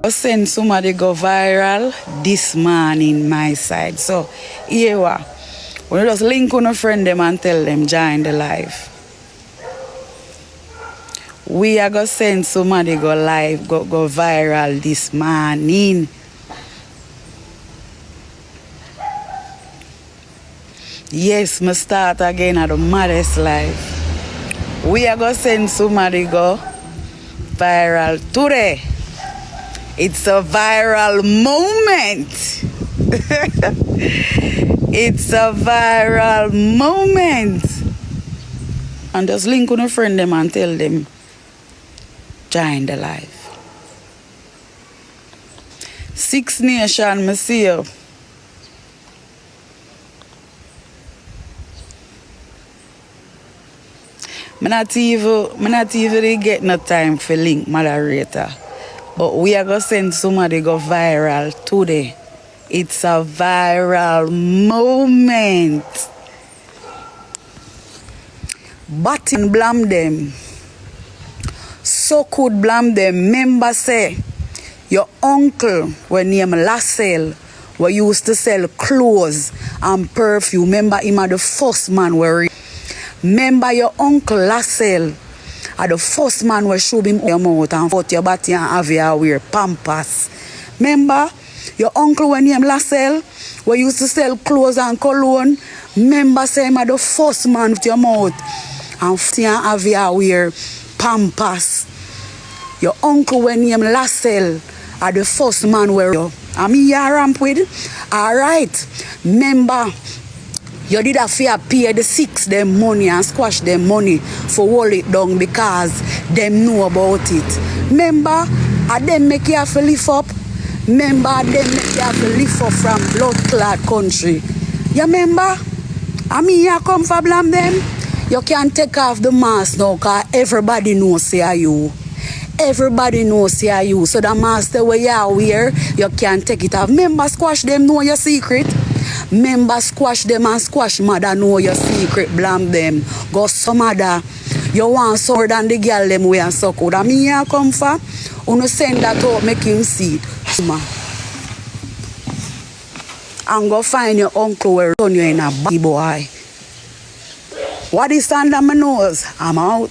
Send somebody go viral this morning my side. So here we are. We just link on a friend them and tell them join the live. We are gonna send somebody go live, go viral this morning. Yes, me start again at the maddest live. We are gonna send somebody go viral today. It's a viral moment. It's a viral moment. And just link on a friend them and tell them join the live. Six Nation, me see you. Me not even get no time for link moderator. But we are going to send somebody go viral today. It's a viral moment. But in Blamdem, so could Blamdem. Remember say, your uncle, when named Lassell, we used to sell clothes and perfume. Remember him are the first man where. Remember your uncle Lassell are the first man where show him your mouth and put your body and have you wear pampers. Remember your uncle when named Lassell, we used to sell clothes and cologne. Remember say him are the first man with your mouth and have you wear pampers. Your uncle when named Lassell are the first man where you. I mean you ramp with. Alright. Remember you did have to pay the six them money and squash them money for hold it down because them know about it. Remember, them make you have to lift up. Remember, them make you have to lift up from blood-clad country. You remember? I mean, you come for Blamdem. You can't take off the mask now because everybody knows say are you. Everybody knows say are you. So the mask where you wear, you can't take it off. Remember, squash them know your secret. Remember, squash them and squash mother know your secret, Blamdem. Go some other. You want more than the girl them way and so good. I mean, you come for? You send that out, make him see. And go find your uncle where you in a body boy. What is under my nose? I'm out.